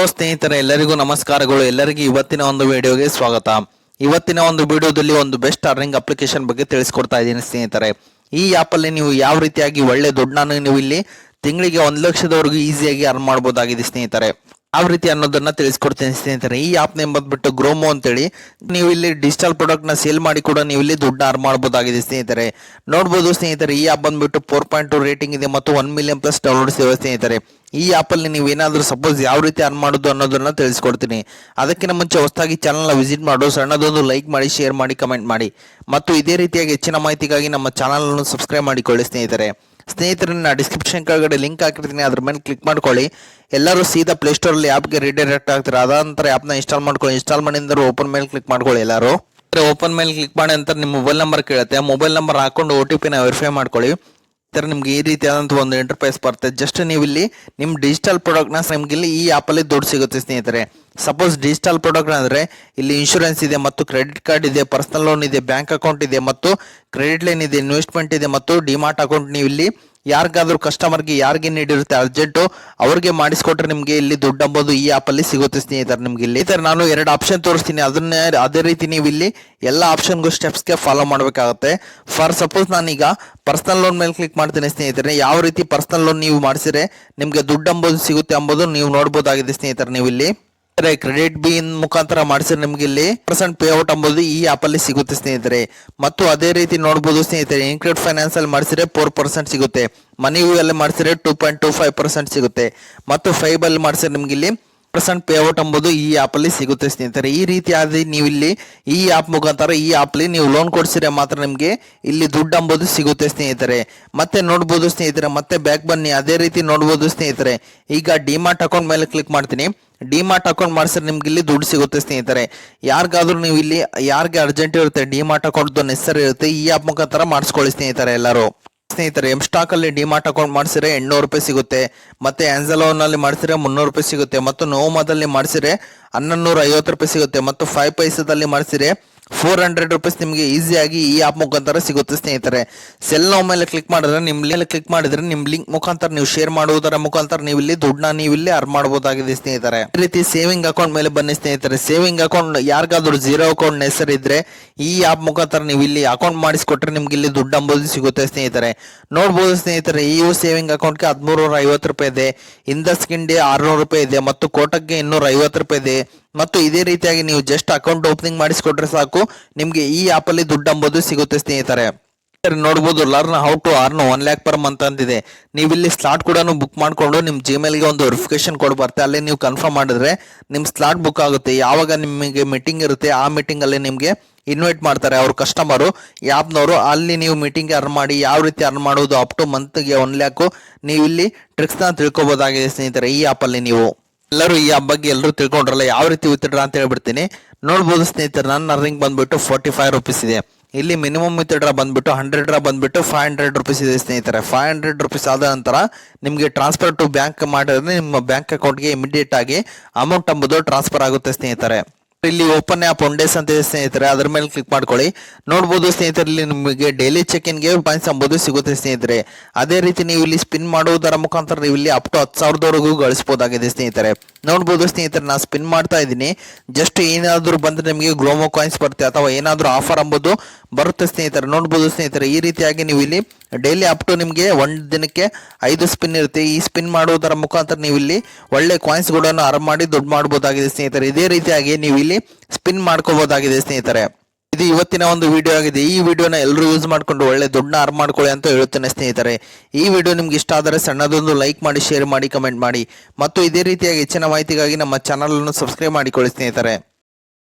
Hello ಸ್ನೇಹಿತರೆ, ಎಲ್ಲರಿಗೂ ನಮಸ್ಕಾರಗಳು. ಎಲ್ಲರಿಗೂ ಇವತ್ತಿನ ಒಂದು ವಿಡಿಯೋಗೆ ಸ್ವಾಗತ. ಇವತ್ತಿನ ಒಂದು ವಿಡಿಯೋದಲ್ಲಿ ಒಂದು ಬೆಸ್ಟ್ ಅರ್ನಿಂಗ್ ಅಪ್ಲಿಕೇಶನ್ ಬಗ್ಗೆ ತಿಳಿಸ್ಕೊಡ್ತಾ ಇದ್ದೀನಿ ಸ್ನೇಹಿತರೆ. ಈ ಆ್ಯಪ್ ಅಲ್ಲಿ ನೀವು ಯಾವ ರೀತಿಯಾಗಿ ಒಳ್ಳೆ ದುಡ್ಡನ್ನು ನೀವು ಇಲ್ಲಿ ತಿಂಗಳಿಗೆ 1 ಲಕ್ಷದವರೆಗೂ ಈಸಿಯಾಗಿ ಅರ್ನ್ ಮಾಡಬಹುದಾಗಿದೆ ಸ್ನೇಹಿತರೆ. ಯಾವ ರೀತಿ ಅನ್ನೋದನ್ನ ತಿಳಿಸ್ಕೊಡ್ತೀನಿ ಸ್ನೇಹಿತರೆ. ಈ ಆಪ್ ನೇಮ್ ಬಂದ್ಬಿಟ್ಟು ಗ್ರೋಮೋ ಅಂತೇಳಿ. ನೀವು ಇಲ್ಲಿ ಡಿಜಿಟಲ್ ಪ್ರಾಡಕ್ಟ್ ನ ಸೇಲ್ ಮಾಡಿ ಕೂಡ ನೀವು ಇಲ್ಲಿ ದುಡ್ಡು ಅರ್ನ್ ಮಾಡಬಹುದಾಗಿದೆ ಸ್ನೇಹಿತರೆ. ನೋಡಬಹುದು ಸ್ನೇಹಿತರೆ, ಈ ಆಪ್ ಬಂದ್ಬಿಟ್ಟು 4.2 ರೇಟಿಂಗ್ ಇದೆ ಮತ್ತು 1 ಮಿಲಿಯನ್ ಪ್ಲಸ್ ಡೌನ್ಲೋಡ್ಸ್ ಇವೆ ಸ್ನೇಹಿತರೆ. ಈ ಆಪ್ ಅಲ್ಲಿ ನೀವು ಏನಾದರೂ ಸಪೋಸ್ ಯಾವ ರೀತಿ ಅರ್ನ್ ಮಾಡೋದು ಅನ್ನೋದನ್ನ ತಿಳಿಸ್ಕೊಡ್ತೀನಿ. ಅದಕ್ಕಿಂತ ಮುಂಚೆ ಹೊಸದಾಗಿ ಚಾನಲ್ನ ವಿಸಿಟ್ ಮಾಡು, ಸಣ್ಣದೊಂದು ಲೈಕ್ ಮಾಡಿ, ಶೇರ್ ಮಾಡಿ, ಕಮೆಂಟ್ ಮಾಡಿ ಮತ್ತು ಇದೇ ರೀತಿಯಾಗಿ ಹೆಚ್ಚಿನ ಮಾಹಿತಿಗಾಗಿ ನಮ್ಮ ಚಾನಲ್ ಅನ್ನು ಸಬ್ಸ್ಕ್ರೈಬ್ ಮಾಡಿಕೊಳ್ಳಿ ಸ್ನೇಹಿತರೆ. ಸ್ನೇಹಿತರನ್ನ ಡಿಸ್ಕ್ರಿಪ್ಷನ್ ಕೆಳಗಡೆ ಲಿಂಕ್ ಹಾಕಿರ್ತೀನಿ, ಅದ್ರ ಮೇಲೆ ಕ್ಲಿಕ್ ಮಾಡ್ಕೊಳ್ಳಿ. ಎಲ್ಲರೂ ಸೀದಾ ಪ್ಲೇಸ್ಟೋರ್ ಅಲ್ಲಿ ಆಪ್ಗೆ ರಿಡೈರೆಕ್ಟ್ ಆಗ್ತಾರೆ. ಅದಂತರ ಆಪ್ನ ಇನ್ಸ್ಟಾಲ್ ಮಾಡ್ಕೊಳ್ಳಿ. ಇನ್ಸ್ಟಾಲ್ ಮಾಡಿಂದ ಓಪನ್ ಮೇಲೆ ಕ್ಲಿಕ್ ಮಾಡ್ಕೊಳ್ಳಿ. ಎಲ್ಲರೂ ಓಪನ್ ಮೇಲೆ ಕ್ಲಿಕ್ ಮಾಡಿ ಅಂತ ನಿಮ್ಮ ಮೊಬೈಲ್ ನಂಬರ್ ಕೇಳುತ್ತೆ. ಮೊಬೈಲ್ ನಂಬರ್ ಹಾಕೊಂಡು OTP ನ ವೆರಿಫೈ ಮಾಡ್ಕೊಳ್ಳಿ. ನಿಮ್ಗೆ ಈ ರೀತಿಯಾದಂಥ ಒಂದು ಇಂಟರ್ಫೇಸ್ ಬರುತ್ತೆ. ಜಸ್ಟ್ ನೀವು ಇಲ್ಲಿ ನಿಮ್ಮ ಡಿಜಿಟಲ್ ಪ್ರಾಡಕ್ಟ್ ನ ನಿಮ್ಗೆ ಇಲ್ಲಿ ಈ ಆಪ್ ಅಲ್ಲಿ ದುಡ್ಡು ಸಿಗುತ್ತೆ ಸ್ನೇಹಿತರೆ. ಸಪೋಸ್ ಡಿಜಿಟಲ್ ಪ್ರಾಡಕ್ಟ್ ಅಂದ್ರೆ ಇಲ್ಲಿ ಇನ್ಶೂರೆನ್ಸ್ ಇದೆ ಮತ್ತು ಕ್ರೆಡಿಟ್ ಕಾರ್ಡ್ ಇದೆ, ಪರ್ಸನಲ್ ಲೋನ್ ಇದೆ, ಬ್ಯಾಂಕ್ ಅಕೌಂಟ್ ಇದೆ ಮತ್ತು ಕ್ರೆಡಿಟ್ ಲೈನ್ ಇದೆ, ಇನ್ವೆಸ್ಟ್ಮೆಂಟ್ ಇದೆ ಮತ್ತು ಡಿಮಾರ್ಟ್ ಅಕೌಂಟ್. ನೀವು ಇಲ್ಲಿ ಯಾರಿಗಾದ್ರೂ ಕಸ್ಟಮರ್ಗೆ ಯಾರಿಗೆ ನೀಡಿರುತ್ತೆ ಅರ್ಜೆಂಟು ಅವ್ರಿಗೆ ಮಾಡಿಸ್ಕೊಟ್ರೆ ನಿಮಗೆ ಇಲ್ಲಿ ದುಡ್ಡು ಅಂಬೋದು ಈ ಆಪ್ ಅಲ್ಲಿ ಸಿಗುತ್ತೆ ಸ್ನೇಹಿತರೆ. ನಿಮ್ಗೆ ಇಲ್ಲಿ ನಾನು 2 ಆಪ್ಷನ್ ತೋರಿಸ್ತೀನಿ. ಅದನ್ನೇ ಅದೇ ರೀತಿ ನೀವು ಇಲ್ಲಿ ಎಲ್ಲ ಆಪ್ಷನ್ಗೂ ಸ್ಟೆಪ್ಸ್ಗೆ ಫಾಲೋ ಮಾಡಬೇಕಾಗುತ್ತೆ. ಫಾರ್ ಸಪೋಸ್ ನಾನೀಗ ಪರ್ಸನಲ್ ಲೋನ್ ಮೇಲೆ ಕ್ಲಿಕ್ ಮಾಡ್ತೀನಿ ಸ್ನೇಹಿತರೆ. ಯಾವ ರೀತಿ ಪರ್ಸನಲ್ ಲೋನ್ ನೀವು ಮಾಡಿಸಿದ್ರೆ ನಿಮ್ಗೆ ದುಡ್ಡು ಅಂಬೋದು ಸಿಗುತ್ತೆ ಅಂಬೋದು ನೀವು ನೋಡ್ಬೋದಾಗಿದೆ ಸ್ನೇಹಿತರೆ. ನೀವು ಇಲ್ಲಿ ಕ್ರೆಡಿಟ್ ಬಿ ಮುಖಾಂತರ ಮಾಡಿಸಿದ್ರೆ ನಿಮ್ಗೆ ಇಲ್ಲಿ % ಪೇ ಔಟ್ ಅಂಬೋದು ಈ ಆಪ್ ಅಲ್ಲಿ ಸಿಗುತ್ತೆ ಸ್ನೇಹಿತರೆ. ಮತ್ತು ಅದೇ ರೀತಿ ನೋಡಬಹುದು ಸ್ನೇಹಿತರೆ, ಇನ್ಕ್ರೆಡಿಟ್ ಫೈನಾನ್ಸ್ ಅಲ್ಲಿ ಮಾಡಿಸಿದ್ರೆ 4% ಸಿಗುತ್ತೆ, ಮನಿ ವ್ಯೂ ಅಲ್ಲಿ ಮಾಡಿಸಿದ್ರೆ 2.25% ಸಿಗುತ್ತೆ ಮತ್ತು ಫೈಬ್ ಅಲ್ಲಿ ಮಾಡಿಸಿದ್ರೆ ನಿಮ್ಗೆ ಇಲ್ಲಿ % ಪೇ ಔಟ್ ಅಂಬೋದು ಈ ಆಪ್ ಅಲ್ಲಿ ಸಿಗುತ್ತೆ ಸ್ನೇಹಿತರೆ. ಈ ರೀತಿಯಾದ ನೀವು ಇಲ್ಲಿ ಈ ಆಪ್ ಮುಖಾಂತರ ಈ ಆಪ್ ಅಲ್ಲಿ ನೀವು ಲೋನ್ ಕೊಡ್ಸಿದ್ರೆ ಮಾತ್ರ ನಿಮ್ಗೆ ಇಲ್ಲಿ ದುಡ್ಡು ಅಂಬೋದು ಸಿಗುತ್ತೆ ಸ್ನೇಹಿತರೆ. ಮತ್ತೆ ನೋಡ್ಬೋದು ಸ್ನೇಹಿತರೆ, ಮತ್ತೆ ಬ್ಯಾಕ್ ಬನ್ನಿ. ಅದೇ ರೀತಿ ನೋಡ್ಬೋದು ಸ್ನೇಹಿತರೆ, ಈಗ ಡಿಮಾರ್ಟ್ ಅಕೌಂಟ್ ಮೇಲೆ ಕ್ಲಿಕ್ ಮಾಡ್ತೀನಿ. ಡಿಮಾರ್ಟ್ ಅಕೌಂಟ್ ಮಾಡಿಸಿದ್ರೆ ನಿಮ್ಗೆ ಇಲ್ಲಿ ದುಡ್ಡು ಸಿಗುತ್ತೆ ಸ್ನೇಹಿತರೆ. ಯಾರಿಗಾದ್ರೂ ನೀವು ಇಲ್ಲಿ ಯಾರಿಗೆ ಅರ್ಜೆಂಟ್ ಇರುತ್ತೆ ಡಿಮಾರ್ಟ್ ಅಕೌಂಟ್ ನೆಸರಿ ಇರುತ್ತೆ, ಈ ಆಪ್ ಮುಖಾಂತರ ಮಾಡಿಸ್ಕೊಳ್ಳಿ ಸ್ನೇಹಿತರೆ. ಎಲ್ಲರೂ ಸ್ನೇಹಿತರೆ, ಎಂ ಸ್ಟಾಕ್ ಅಲ್ಲಿ ಡಿಮಾರ್ಟ್ ಅಕೌಂಟ್ ಮಾಡಿಸಿದ್ರೆ 800 ರೂಪಾಯಿ ಸಿಗುತ್ತೆ, ಮತ್ತೆ ಆನ್ಸಲೋನ್ ಅಲ್ಲಿ ಮಾಡಿಸಿದ್ರೆ 300 ರೂಪಾಯಿ ಸಿಗುತ್ತೆ ಮತ್ತು ನೋಮಾದಲ್ಲಿ ಮಾಡಿಸಿದ್ರೆ 1150 ರೂಪಾಯಿ ಸಿಗುತ್ತೆ ಮತ್ತು 5 ಪೈಸದಲ್ಲಿ ಮಾಡಿಸಿದ್ರೆ 400 ರೂಪೀಸ್ ನಿಮಗೆ ಈಸಿಯಾಗಿ ಈ ಆಪ್ ಮುಖಾಂತರ ಸಿಗುತ್ತೆ ಸ್ನೇಹಿತರೆ. ಸೆಲ್ ನೋ ಮೇಲೆ ಕ್ಲಿಕ್ ಮಾಡಿದ್ರೆ ನಿಮ್ ಲಿಂಕ್ ಮುಖಾಂತರ ನೀವು ಶೇರ್ ಮಾಡುವುದರ ಮುಖಾಂತರ ನೀವು ಇಲ್ಲಿ ದುಡ್ಡನ್ನ ನೀವು ಇಲ್ಲಿ ಅರ್ನ್ ಮಾಡಬಹುದಾಗಿದೆ ಸ್ನೇಹಿತರೆ. ಈ ರೀತಿ ಸೇವಿಂಗ್ ಅಕೌಂಟ್ ಮೇಲೆ ಬನ್ನಿ ಸ್ನೇಹಿತರೆ. ಸೇವಿಂಗ್ ಅಕೌಂಟ್ ಯಾರಿಗಾದ್ರೂ 0 ಅಕೌಂಟ್ ಹೆಸರಿದ್ರೆ ಈ ಆಪ್ ಮುಖಾಂತರ ನೀವು ಇಲ್ಲಿ ಅಕೌಂಟ್ ಮಾಡಿಸ್ಕೊಟ್ರೆ ನಿಮ್ಗೆ ಇಲ್ಲಿ ದುಡ್ಡು ಅಂಬೋದು ಸಿಗುತ್ತೆ ಸ್ನೇಹಿತರೆ. ನೋಡ್ಬೋದು ಸ್ನೇಹಿತರೆ, ಈ ಸೇವಿಂಗ್ ಅಕೌಂಟ್ಗೆ 1350 ರೂಪಾಯಿ ಇದೆ, ಇಂದಸ್ಕಿಂಡ್ಗೆ 600 ರೂಪಾಯಿ ಇದೆ ಮತ್ತು ಕೋಟಕ್ಗೆ 250 ರೂಪಾಯಿ ಇದೆ. ಮತ್ತು ಇದೇ ರೀತಿಯಾಗಿ ನೀವು ಜಸ್ಟ್ ಅಕೌಂಟ್ ಓಪನಿಂಗ್ ಮಾಡಿಸ್ಕೊಟ್ರೆ ಸಾಕು, ನಿಮ್ಗೆ ಈ ಆಪ್ ಅಲ್ಲಿ ದುಡ್ಡು ಅಂಬೋದು ಸಿಗುತ್ತೆ ಸ್ನೇಹಿತರೆ. ನೋಡಬಹುದು learn how to earn 1 lakh per month ಅಂತಿದೆ. ನೀವು ಇಲ್ಲಿ ಸ್ಲಾಟ್ ಕೂಡ ಬುಕ್ ಮಾಡ್ಕೊಂಡು ನಿಮ್ಮ ಜಿಮೇಲ್ಗೆ ಒಂದು ವೆರಿಫಿಕೇಶನ್ ಕೋಡ್ ಬರುತ್ತೆ, ಅಲ್ಲಿ ನೀವು ಕನ್ಫರ್ಮ್ ಮಾಡಿದ್ರೆ ನಿಮ್ ಸ್ಲಾಟ್ ಬುಕ್ ಆಗುತ್ತೆ. ಯಾವಾಗ ನಿಮಗೆ ಮೀಟಿಂಗ್ ಇರುತ್ತೆ ಆ ಮೀಟಿಂಗ್ ಅಲ್ಲಿ ನಿಮ್ಗೆ ಇನ್ವೈಟ್ ಮಾಡ್ತಾರೆ ಅವ್ರ ಕಸ್ಟಮರು, ಆ್ಯಪ್ನವರು. ಅಲ್ಲಿ ನೀವು ಮೀಟಿಂಗ್ ಅರ್ನ್ ಮಾಡಿ ಯಾವ ರೀತಿ ಅರ್ನ್ ಮಾಡೋದು ಅಪ್ ಟು ಮಂತ್ಗೆ 1 lakh ನೀವು ಇಲ್ಲಿ ಟ್ರಿಕ್ಸ್ ನ ತಿಳ್ಕೊಬೋದಾಗಿದೆ ಸ್ನೇಹಿತರೆ. ಈ ಆಪ್ ಅಲ್ಲಿ ನೀವು ಎಲ್ಲರೂ ಈ ಆಪ್ ಬಗ್ಗೆ ಎಲ್ಲರೂ ತಿಳ್ಕೊಂಡ್ರಲ್ಲ, ಯಾವ ರೀತಿ ವಿತ್ಡ್ರಾ ಅಂತ ಹೇಳ್ಬಿಡ್ತೀನಿ. ನೋಡ್ಬೋದು ಸ್ನೇಹಿತರೆ, ನನ್ನ ಅರ್ನಿಂಗ್ ಬಂದ್ಬಿಟ್ಟು 45 ರೂಪೀಸ್ ಇದೆ. ಇಲ್ಲಿ ಮಿನಿಮಮ್ ವಿತ್ಡ್ರಾ ಬಂದ್ಬಿಟ್ಟು 100 ಬಂದ್ಬಿಟ್ಟು 500 ರೂಪೀಸ್ ಇದೆ ಸ್ನೇಹಿತರೆ. 500 ರೂಪೀಸ್ ಆದ ನಂತರ ನಿಮಗೆ ಟ್ರಾನ್ಸ್ಫರ್ ಟು ಬ್ಯಾಂಕ್ ಮಾಡಿದ್ರೆ ನಿಮ್ಮ ಬ್ಯಾಂಕ್ ಅಕೌಂಟ್ಗೆ ಇಮಿಡಿಯೇಟ್ ಆಗಿ ಅಮೌಂಟ್ ಅಂಬುದು ಟ್ರಾನ್ಸ್ಫರ್ ಆಗುತ್ತೆ ಸ್ನೇಹಿತರೆ. ಇಲ್ಲಿ ಓಪನ್ ಆಪ್ 1 ಡೇಸ್ ಅಂತ ಇದೆ ಸ್ನೇಹಿತರೆ, ಅದ್ರ ಮೇಲೆ ಕ್ಲಿಕ್ ಮಾಡ್ಕೊಳ್ಳಿ. ನೋಡ್ಬೋದು ಸ್ನೇಹಿತರೆ, ಇಲ್ಲಿ ನಿಮಗೆ ಡೈಲಿ ಚೆಕ್ ಇನ್ಗೆ ಪಾಯಿಂಟ್ಸ್ ಅಂಬೋದು ಸಿಗುತ್ತೆ ಸ್ನೇಹಿತರೆ. ಅದೇ ರೀತಿ ನೀವು ಇಲ್ಲಿ ಸ್ಪಿನ್ ಮಾಡುವುದರ ಮುಖಾಂತರ ನೀವು ಇಲ್ಲಿ ಅಪ್ ಟು 10,000 ಗಳಿಸಬಹುದಾಗಿದೆ ಸ್ನೇಹಿತರೆ. ನೋಡ್ಬೋದು ಸ್ನೇಹಿತರೆ, ನಾನು ಸ್ಪಿನ್ ಮಾಡ್ತಾ ಇದ್ದೀನಿ. ಜಸ್ಟ್ ಏನಾದರೂ ಬಂದ್ರೆ ನಿಮಗೆ ಗ್ರೋಮೋ ಕಾಯಿನ್ಸ್ ಬರುತ್ತೆ ಅಥವಾ ಏನಾದರೂ ಆಫರ್ ಅಂಬೋದು ಬರುತ್ತೆ ಸ್ನೇಹಿತರೆ. ನೋಡ್ಬೋದು ಸ್ನೇಹಿತರೆ, ಈ ರೀತಿಯಾಗಿ ನೀವು ಇಲ್ಲಿ ಡೈಲಿ ಅಪ್ ಟು ನಿಮಗೆ 1 ದಿನಕ್ಕೆ 5 ಸ್ಪಿನ್ ಇರುತ್ತೆ. ಈ ಸ್ಪಿನ್ ಮಾಡುವುದರ ಮುಖಾಂತರ ನೀವು ಇಲ್ಲಿ ಒಳ್ಳೆ ಕಾಯಿನ್ಸ್ ಕೂಡ ಅರ್ನ್ ಮಾಡಿ ದುಡ್ಡು ಮಾಡಬಹುದಾಗಿದೆ ಸ್ನೇಹಿತರೆ. ಇದೇ ರೀತಿಯಾಗಿ ನೀವು ಇಲ್ಲಿ ಸ್ಪಿನ್ ಮಾಡ್ಕೋಬಹುದಾಗಿದೆ ಸ್ನೇಹಿತರೆ. ಇದು ಇವತ್ತಿನ ಒಂದು ವಿಡಿಯೋ ಆಗಿದೆ. ಈ ವಿಡಿಯೋನ ಎಲ್ಲರೂ ಯೂಸ್ ಮಾಡ್ಕೊಂಡು ಒಳ್ಳೆ ದುಡ್ಡನ್ನ ಅರ್ನ್ ಮಾಡ್ಕೊಳ್ಳಿ ಅಂತ ಹೇಳ್ತೇನೆ ಸ್ನೇಹಿತರೆ. ಈ ವಿಡಿಯೋ ನಿಮ್ಗೆ ಇಷ್ಟ ಆದರೆ ಸಣ್ಣದೊಂದು ಲೈಕ್ ಮಾಡಿ, ಶೇರ್ ಮಾಡಿ, ಕಮೆಂಟ್ ಮಾಡಿ ಮತ್ತು ಇದೇ ರೀತಿಯಾಗಿ ಹೆಚ್ಚಿನ ಮಾಹಿತಿಗಾಗಿ ನಮ್ಮ ಚಾನಲ್ ಅನ್ನು ಸಬ್ಸ್ಕ್ರೈಬ್ ಮಾಡಿಕೊಳ್ಳಿ ಸ್ನೇಹಿತರೆ.